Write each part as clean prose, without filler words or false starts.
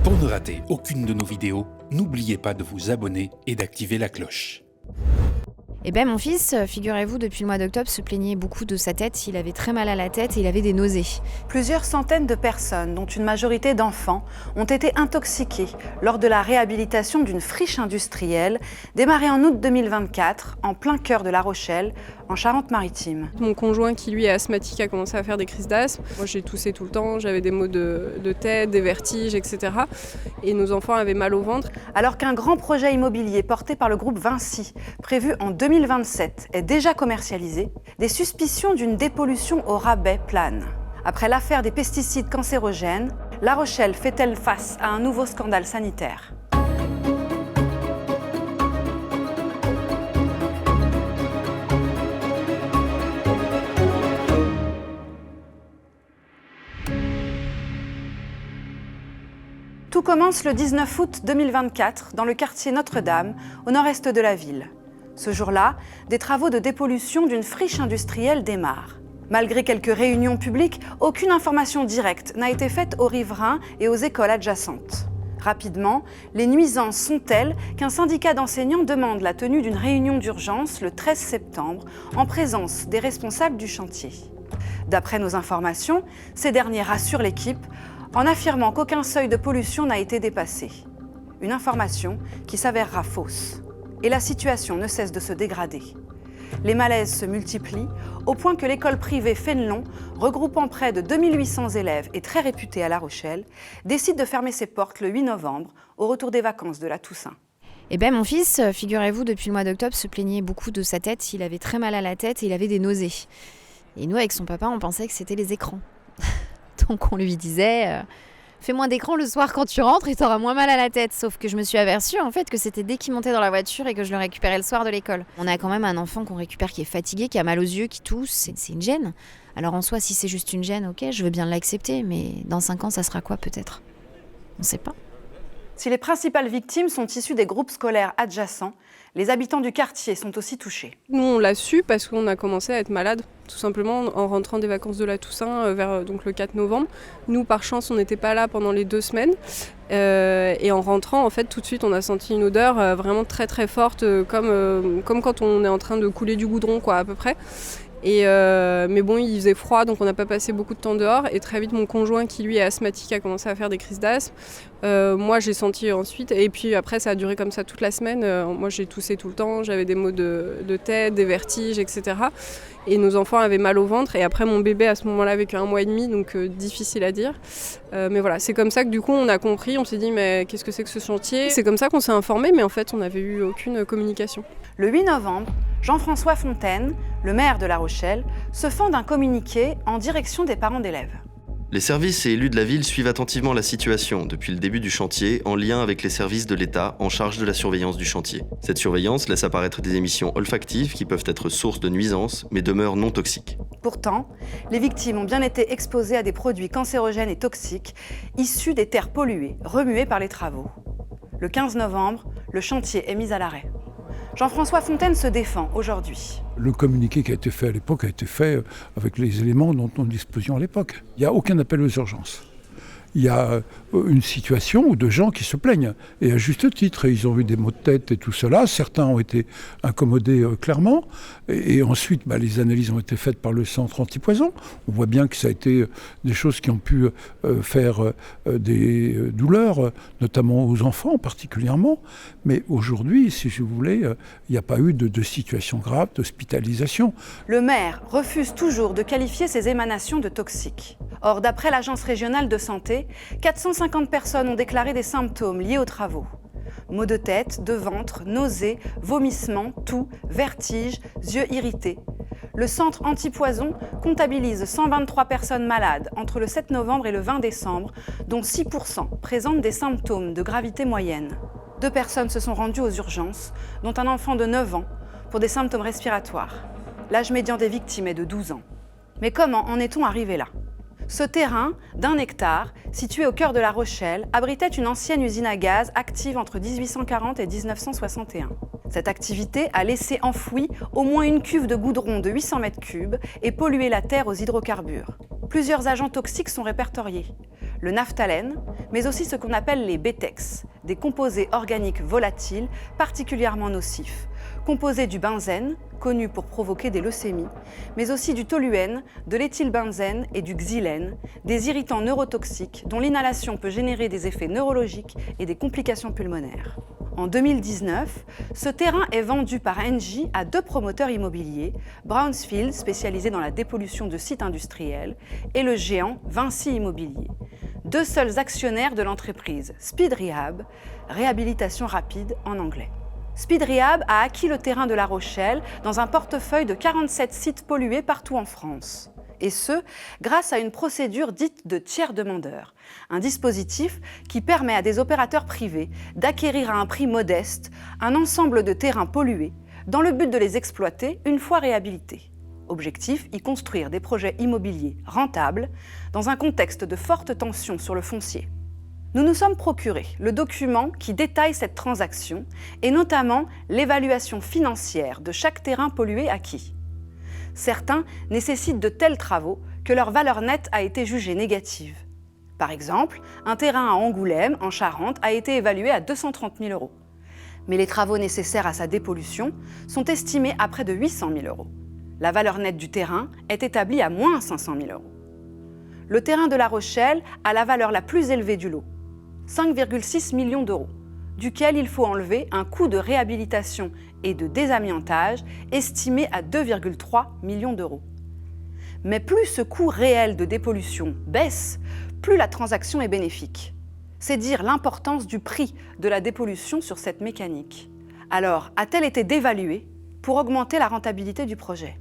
Pour ne rater aucune de nos vidéos, n'oubliez pas de vous abonner et d'activer la cloche. Eh ben mon fils, figurez-vous, depuis le mois d'octobre, se plaignait beaucoup de sa tête. Il avait très mal à la tête et il avait des nausées. Plusieurs centaines de personnes, dont une majorité d'enfants, ont été intoxiquées lors de la réhabilitation d'une friche industrielle démarrée en août 2024, en plein cœur de La Rochelle, en Charente-Maritime. Mon conjoint, qui lui est asthmatique, a commencé à faire des crises d'asthme. Moi, j'ai toussé tout le temps, j'avais des maux de tête, des vertiges, etc. Et nos enfants avaient mal au ventre. Alors qu'un grand projet immobilier porté par le groupe Vinci, prévu en 2027, est déjà commercialisé, des suspicions d'une dépollution au rabais planent. Après l'affaire des pesticides cancérogènes, La Rochelle fait-elle face à un nouveau scandale sanitaire ? Tout commence le 19 août 2024 dans le quartier Notre-Dame, au nord-est de la ville. Ce jour-là, des travaux de dépollution d'une friche industrielle démarrent. Malgré quelques réunions publiques, aucune information directe n'a été faite aux riverains et aux écoles adjacentes. Rapidement, les nuisances sont telles qu'un syndicat d'enseignants demande la tenue d'une réunion d'urgence le 13 septembre en présence des responsables du chantier. D'après nos informations, ces derniers rassurent l'équipe en affirmant qu'aucun seuil de pollution n'a été dépassé. Une information qui s'avérera fausse. Et la situation ne cesse de se dégrader. Les malaises se multiplient au point que l'école privée Fénelon, regroupant près de 2800 élèves et très réputée à La Rochelle, décide de fermer ses portes le 8 novembre, au retour des vacances de la Toussaint. Eh ben mon fils, figurez-vous, depuis le mois d'octobre, se plaignait beaucoup de sa tête. Il avait très mal à la tête et il avait des nausées. Et nous, avec son papa, on pensait que c'était les écrans. Donc on lui disait fais moins d'écran le soir quand tu rentres et t'auras moins mal à la tête. Sauf que je me suis aperçue en fait que c'était dès qu'il montait dans la voiture et que je le récupérais le soir de l'école. On a quand même un enfant qu'on récupère qui est fatigué, qui a mal aux yeux, qui tousse. C'est une gêne. Alors en soi, si c'est juste une gêne, ok, je veux bien l'accepter. Mais dans 5 ans, ça sera quoi peut-être ? On sait pas. Si les principales victimes sont issues des groupes scolaires adjacents, les habitants du quartier sont aussi touchés. Nous, on l'a su parce qu'on a commencé à être malade, tout simplement en rentrant des vacances de la Toussaint vers donc, le 4 novembre. Nous, par chance, on n'était pas là pendant les 2 semaines. Et en rentrant, en fait, tout de suite, on a senti une odeur vraiment très très forte, comme quand on est en train de couler du goudron, quoi, à peu près. Mais bon, il faisait froid, donc on n'a pas passé beaucoup de temps dehors. Et très vite, mon conjoint, qui lui est asthmatique, a commencé à faire des crises d'asthme. Moi, j'ai senti ensuite. Et puis après, ça a duré comme ça toute la semaine. Moi, j'ai toussé tout le temps. J'avais des maux de tête, des vertiges, etc. Et nos enfants avaient mal au ventre. Et après, mon bébé, à ce moment-là, avec 1 mois et demi, donc difficile à dire. Mais voilà, c'est comme ça que du coup, on a compris. On s'est dit, mais qu'est-ce que c'est que ce chantier ? C'est comme ça qu'on s'est informé, mais en fait, on n'avait eu aucune communication. Le 8 novembre, Jean-François Fontaine, le maire de La Rochelle, se fend d'un communiqué en direction des parents d'élèves. Les services et élus de la ville suivent attentivement la situation depuis le début du chantier en lien avec les services de l'État en charge de la surveillance du chantier. Cette surveillance laisse apparaître des émissions olfactives qui peuvent être source de nuisances mais demeurent non toxiques. Pourtant, les victimes ont bien été exposées à des produits cancérogènes et toxiques issus des terres polluées, remuées par les travaux. Le 15 novembre, le chantier est mis à l'arrêt. Jean-François Fontaine se défend aujourd'hui. Le communiqué qui a été fait à l'époque a été fait avec les éléments dont nous disposions à l'époque. Il n'y a aucun appel aux urgences. Il y a une situation de gens qui se plaignent, et à juste titre, ils ont eu des maux de tête et tout cela. Certains ont été incommodés clairement, et ensuite les analyses ont été faites par le centre antipoison. On voit bien que ça a été des choses qui ont pu faire des douleurs, notamment aux enfants particulièrement. Mais aujourd'hui, si je voulais, il n'y a pas eu de situation grave, d'hospitalisation. Le maire refuse toujours de qualifier ces émanations de toxiques. Or, d'après l'Agence régionale de santé, 450 personnes ont déclaré des symptômes liés aux travaux. Maux de tête, de ventre, nausées, vomissements, toux, vertiges, yeux irrités. Le centre antipoison comptabilise 123 personnes malades entre le 7 novembre et le 20 décembre, dont 6% présentent des symptômes de gravité moyenne. 2 personnes se sont rendues aux urgences, dont un enfant de 9 ans, pour des symptômes respiratoires. L'âge médian des victimes est de 12 ans. Mais comment en est-on arrivé là ? Ce terrain, d'1 hectare, situé au cœur de La Rochelle, abritait une ancienne usine à gaz active entre 1840 et 1961. Cette activité a laissé enfouie au moins une cuve de goudron de 800 mètres cubes et pollué la terre aux hydrocarbures. Plusieurs agents toxiques sont répertoriés. le naphthalène, mais aussi ce qu'on appelle les BTEX, des composés organiques volatiles particulièrement nocifs, composés du benzène, connu pour provoquer des leucémies, mais aussi du toluène, de l'éthylbenzène et du xylène, des irritants neurotoxiques dont l'inhalation peut générer des effets neurologiques et des complications pulmonaires. En 2019, ce terrain est vendu par Engie à 2 promoteurs immobiliers, Brownsfield, spécialisé dans la dépollution de sites industriels, et le géant Vinci Immobilier, 2 seuls actionnaires de l'entreprise Speed Rehab, réhabilitation rapide en anglais. Speed Rehab a acquis le terrain de La Rochelle dans un portefeuille de 47 sites pollués partout en France. Et ce, grâce à une procédure dite de tiers demandeur, un dispositif qui permet à des opérateurs privés d'acquérir à un prix modeste un ensemble de terrains pollués dans le but de les exploiter une fois réhabilités. Objectif, y construire des projets immobiliers rentables dans un contexte de forte tension sur le foncier. Nous nous sommes procuré le document qui détaille cette transaction et notamment l'évaluation financière de chaque terrain pollué acquis. Certains nécessitent de tels travaux que leur valeur nette a été jugée négative. Par exemple, un terrain à Angoulême, en Charente, a été évalué à 230 000 €. Mais les travaux nécessaires à sa dépollution sont estimés à près de 800 000 €. La valeur nette du terrain est établie à moins 500 000 €. Le terrain de La Rochelle a la valeur la plus élevée du lot, 5,6 millions d'euros, duquel il faut enlever un coût de réhabilitation et de désamiantage estimé à 2,3 millions d'euros. Mais plus ce coût réel de dépollution baisse, plus la transaction est bénéfique. C'est dire l'importance du prix de la dépollution sur cette mécanique. Alors, a-t-elle été dévaluée pour augmenter la rentabilité du projet?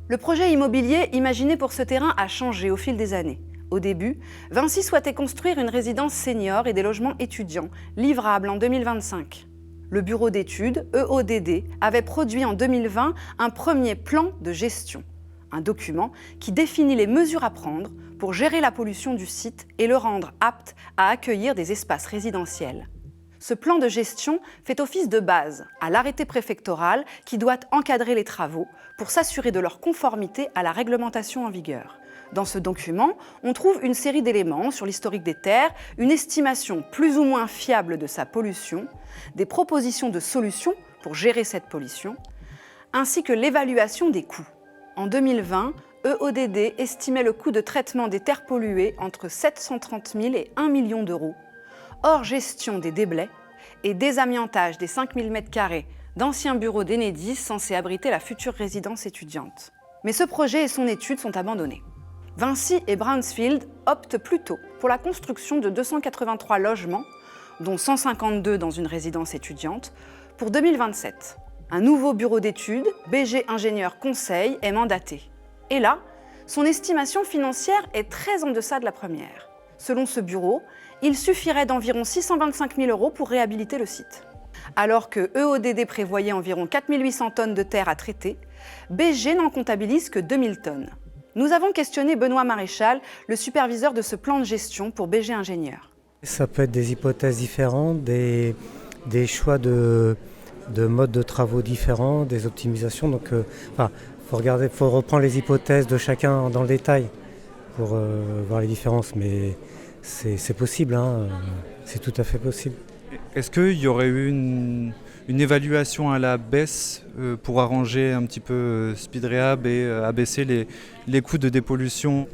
Le projet immobilier imaginé pour ce terrain a changé au fil des années. Au début, Vinci souhaitait construire une résidence senior et des logements étudiants, livrables en 2025. Le bureau d'études, EODD, avait produit en 2020 un premier plan de gestion, un document qui définit les mesures à prendre pour gérer la pollution du site et le rendre apte à accueillir des espaces résidentiels. Ce plan de gestion fait office de base à l'arrêté préfectoral qui doit encadrer les travaux pour s'assurer de leur conformité à la réglementation en vigueur. Dans ce document, on trouve une série d'éléments sur l'historique des terres, une estimation plus ou moins fiable de sa pollution, des propositions de solutions pour gérer cette pollution, ainsi que l'évaluation des coûts. En 2020, EODD estimait le coût de traitement des terres polluées entre 730 000 et 1 million d'euros, hors gestion des déblais et désamiantage des 5 000 m² d'anciens bureaux d'Enedis censés abriter la future résidence étudiante. Mais ce projet et son étude sont abandonnés. Vinci et Brownsfield optent plutôt pour la construction de 283 logements, dont 152 dans une résidence étudiante, pour 2027. Un nouveau bureau d'études, BG Ingénieur Conseil, est mandaté. Et là, son estimation financière est très en deçà de la première. Selon ce bureau, il suffirait d'environ 625 000 € pour réhabiliter le site. Alors que EODD prévoyait environ 4 800 tonnes de terre à traiter, BG n'en comptabilise que 2 000 tonnes. Nous avons questionné Benoît Maréchal, le superviseur de ce plan de gestion pour BG Ingénieur. Ça peut être des hypothèses différentes, des choix de modes de travaux différents, des optimisations. Donc, faut reprendre les hypothèses de chacun dans le détail pour voir les différences. Mais c'est possible, hein, c'est tout à fait possible. Est-ce qu'il y aurait eu une évaluation à la baisse pour arranger un petit peu Speed Rehab et abaisser les coûts de dépollution?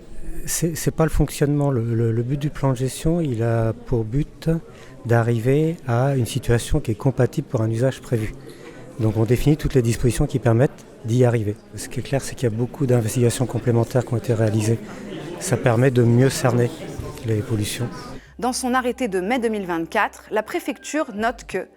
C'est pas le fonctionnement. Le but du plan de gestion, il a pour but d'arriver à une situation qui est compatible pour un usage prévu. Donc on définit toutes les dispositions qui permettent d'y arriver. Ce qui est clair, c'est qu'il y a beaucoup d'investigations complémentaires qui ont été réalisées. Ça permet de mieux cerner les pollutions. Dans son arrêté de mai 2024, la préfecture note que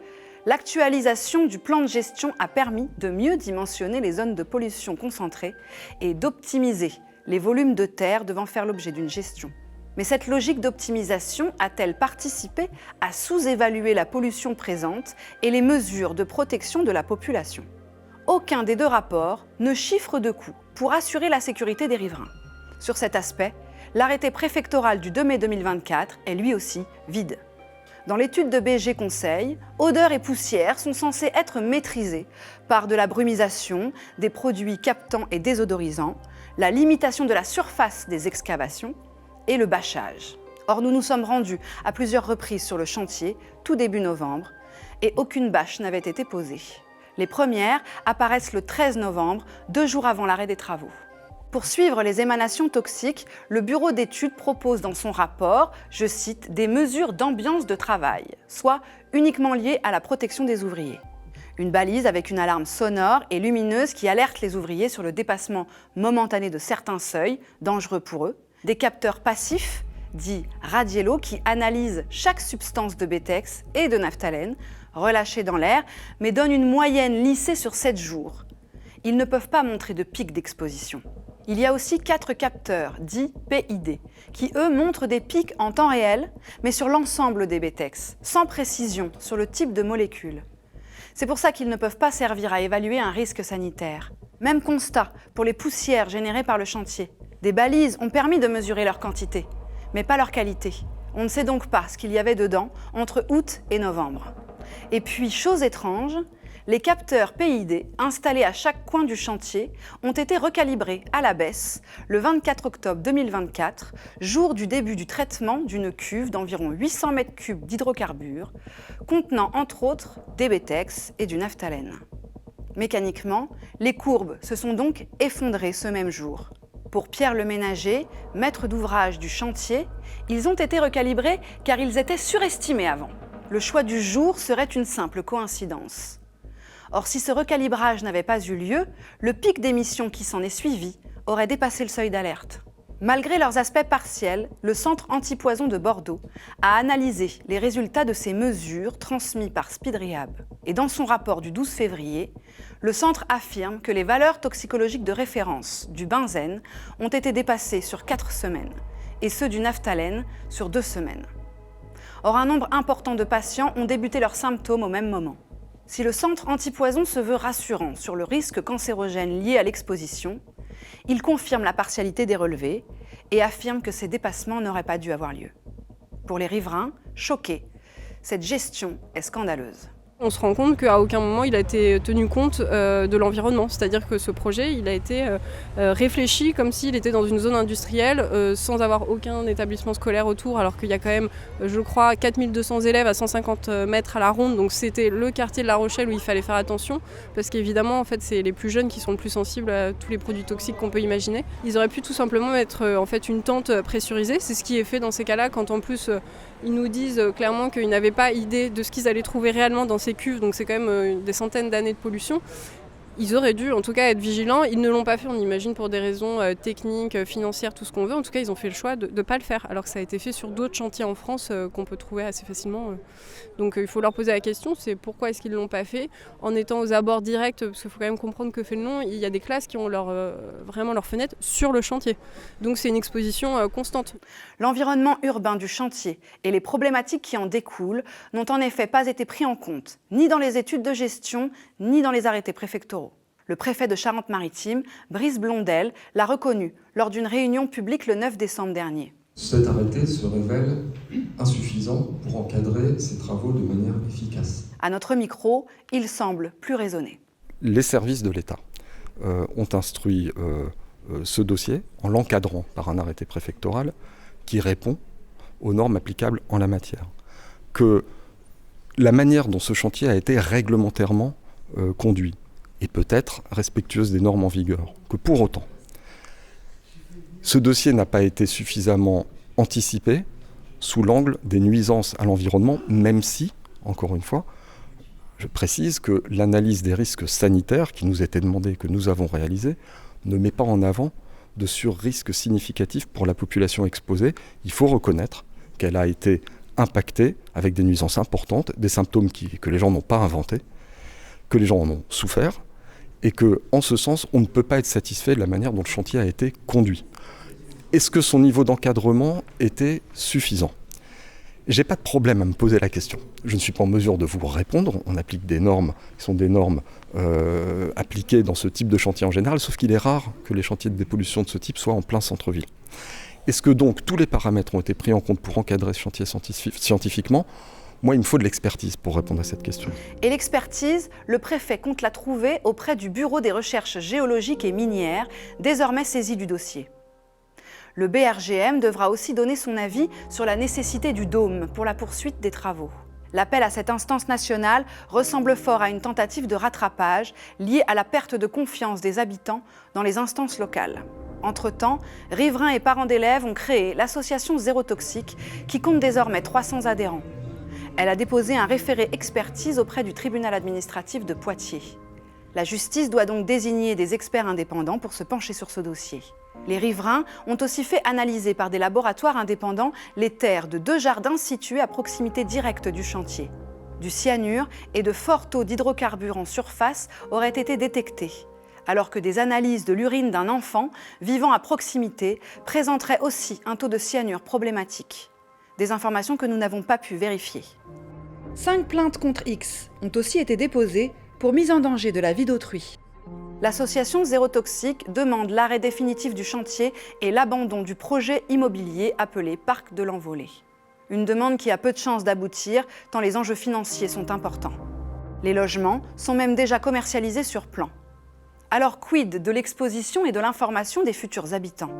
l'actualisation du plan de gestion a permis de mieux dimensionner les zones de pollution concentrées et d'optimiser les volumes de terre devant faire l'objet d'une gestion. Mais cette logique d'optimisation a-t-elle participé à sous-évaluer la pollution présente et les mesures de protection de la population? Aucun des deux rapports ne chiffre de coûts pour assurer la sécurité des riverains. Sur cet aspect, l'arrêté préfectoral du 2 mai 2024 est lui aussi vide. Dans l'étude de BG Conseil, odeurs et poussières sont censées être maîtrisées par de la brumisation, des produits captants et désodorisants, la limitation de la surface des excavations et le bâchage. Or, nous nous sommes rendus à plusieurs reprises sur le chantier, tout début novembre, et aucune bâche n'avait été posée. Les premières apparaissent le 13 novembre, 2 jours avant l'arrêt des travaux. Pour suivre les émanations toxiques, le bureau d'études propose dans son rapport, je cite, « des mesures d'ambiance de travail », soit uniquement liées à la protection des ouvriers. Une balise avec une alarme sonore et lumineuse qui alerte les ouvriers sur le dépassement momentané de certains seuils, dangereux pour eux. Des capteurs passifs, dits radiello, qui analysent chaque substance de bétex et de naphtalène, relâchés dans l'air, mais donnent une moyenne lissée sur 7 jours. Ils ne peuvent pas montrer de pic d'exposition. Il y a aussi 4 capteurs, dits PID, qui eux montrent des pics en temps réel, mais sur l'ensemble des bétex, sans précision sur le type de molécule. C'est pour ça qu'ils ne peuvent pas servir à évaluer un risque sanitaire. Même constat pour les poussières générées par le chantier. Des balises ont permis de mesurer leur quantité, mais pas leur qualité. On ne sait donc pas ce qu'il y avait dedans entre août et novembre. Et puis, chose étrange, les capteurs PID installés à chaque coin du chantier ont été recalibrés à la baisse le 24 octobre 2024, jour du début du traitement d'une cuve d'environ 800 m3 d'hydrocarbures, contenant entre autres des bétex et du naphtalène. Mécaniquement, les courbes se sont donc effondrées ce même jour. Pour Pierre Leménager, maître d'ouvrage du chantier, ils ont été recalibrés car ils étaient surestimés avant. Le choix du jour serait une simple coïncidence. Or, si ce recalibrage n'avait pas eu lieu, le pic d'émission qui s'en est suivi aurait dépassé le seuil d'alerte. Malgré leurs aspects partiels, le Centre antipoison de Bordeaux a analysé les résultats de ces mesures transmis par SpeedRehab. Et dans son rapport du 12 février, le centre affirme que les valeurs toxicologiques de référence du benzène ont été dépassées sur 4 semaines et ceux du naphtalène sur 2 semaines. Or, un nombre important de patients ont débuté leurs symptômes au même moment. Si le centre antipoison se veut rassurant sur le risque cancérogène lié à l'exposition, il confirme la partialité des relevés et affirme que ces dépassements n'auraient pas dû avoir lieu. Pour les riverains, choqués, cette gestion est scandaleuse. On se rend compte qu'à aucun moment il a été tenu compte de l'environnement, c'est-à-dire que ce projet il a été réfléchi comme s'il était dans une zone industrielle sans avoir aucun établissement scolaire autour, alors qu'il y a quand même, je crois, 4200 élèves à 150 mètres à la ronde, donc c'était le quartier de La Rochelle où il fallait faire attention, parce qu'évidemment en fait, c'est les plus jeunes qui sont le plus sensibles à tous les produits toxiques qu'on peut imaginer. Ils auraient pu tout simplement mettre en fait une tente pressurisée, c'est ce qui est fait dans ces cas-là, quand en plus ils nous disent clairement qu'ils n'avaient pas idée de ce qu'ils allaient trouver réellement dans ces cuves, donc c'est quand même des centaines d'années de pollution. Ils auraient dû en tout cas être vigilants, ils ne l'ont pas fait, on imagine pour des raisons techniques, financières, tout ce qu'on veut. En tout cas ils ont fait le choix de ne pas le faire, alors que ça a été fait sur d'autres chantiers en France qu'on peut trouver assez facilement. Donc il faut leur poser la question, c'est pourquoi est-ce qu'ils ne l'ont pas fait, en étant aux abords directs, parce qu'il faut quand même comprendre que Fénelon, il y a des classes qui ont vraiment leur fenêtre sur le chantier. Donc c'est une exposition constante. L'environnement urbain du chantier et les problématiques qui en découlent n'ont en effet pas été pris en compte, ni dans les études de gestion, ni dans les arrêtés préfectoraux. Le préfet de Charente-Maritime, Brice Blondel, l'a reconnu lors d'une réunion publique le 9 décembre dernier. Cet arrêté se révèle insuffisant pour encadrer ces travaux de manière efficace. À notre micro, il semble plus raisonné. Les services de l'État ont instruit ce dossier en l'encadrant par un arrêté préfectoral qui répond aux normes applicables en la matière. Que la manière dont ce chantier a été réglementairement conduit et peut-être respectueuse des normes en vigueur, que pour autant, ce dossier n'a pas été suffisamment anticipé sous l'angle des nuisances à l'environnement, même si, encore une fois, je précise que l'analyse des risques sanitaires qui nous était demandée, que nous avons réalisée, ne met pas en avant de sur-risques significatifs pour la population exposée. Il faut reconnaître qu'elle a été impactée avec des nuisances importantes, des symptômes que les gens n'ont pas inventés, que les gens en ont souffert, et que, en ce sens, on ne peut pas être satisfait de la manière dont le chantier a été conduit. Est-ce que son niveau d'encadrement était suffisant ? J'ai pas de problème à me poser la question. Je ne suis pas en mesure de vous répondre. On applique des normes qui sont des normes appliquées dans ce type de chantier en général, sauf qu'il est rare que les chantiers de dépollution de ce type soient en plein centre-ville. Est-ce que donc tous les paramètres ont été pris en compte pour encadrer ce chantier scientifiquement ? Moi, il me faut de l'expertise pour répondre à cette question. Et l'expertise, le préfet compte la trouver auprès du Bureau des recherches géologiques et minières, désormais saisi du dossier. Le BRGM devra aussi donner son avis sur la nécessité du dôme pour la poursuite des travaux. L'appel à cette instance nationale ressemble fort à une tentative de rattrapage liée à la perte de confiance des habitants dans les instances locales. Entre-temps, riverains et parents d'élèves ont créé l'association Zéro Toxique qui compte désormais 300 adhérents. Elle a déposé un référé expertise auprès du tribunal administratif de Poitiers. La justice doit donc désigner des experts indépendants pour se pencher sur ce dossier. Les riverains ont aussi fait analyser par des laboratoires indépendants les terres de 2 jardins situés à proximité directe du chantier. Du cyanure et de forts taux d'hydrocarbures en surface auraient été détectés, alors que des analyses de l'urine d'un enfant vivant à proximité présenteraient aussi un taux de cyanure problématique. Des informations que nous n'avons pas pu vérifier. 5 plaintes contre X ont aussi été déposées pour mise en danger de la vie d'autrui. L'association Zéro Toxique demande l'arrêt définitif du chantier et l'abandon du projet immobilier appelé Parc de l'Envolée. Une demande qui a peu de chances d'aboutir tant les enjeux financiers sont importants. Les logements sont même déjà commercialisés sur plan. Alors quid de l'exposition et de l'information des futurs habitants?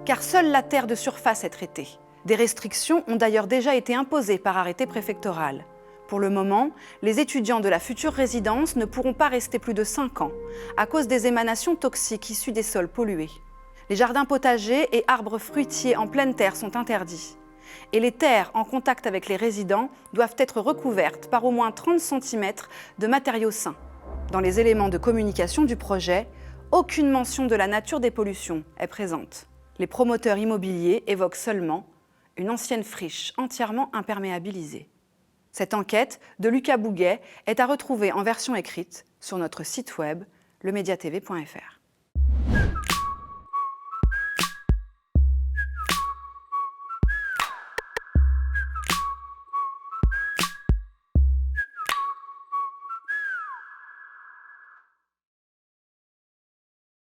Car seule la terre de surface est traitée. Des restrictions ont d'ailleurs déjà été imposées par arrêté préfectoral. Pour le moment, les étudiants de la future résidence ne pourront pas rester plus de 5 ans à cause des émanations toxiques issues des sols pollués. Les jardins potagers et arbres fruitiers en pleine terre sont interdits. Et les terres en contact avec les résidents doivent être recouvertes par au moins 30 cm de matériaux sains. Dans les éléments de communication du projet, aucune mention de la nature des pollutions est présente. Les promoteurs immobiliers évoquent seulement une ancienne friche entièrement imperméabilisée. Cette enquête de Lucas Bouguet est à retrouver en version écrite sur notre site web lemediatv.fr.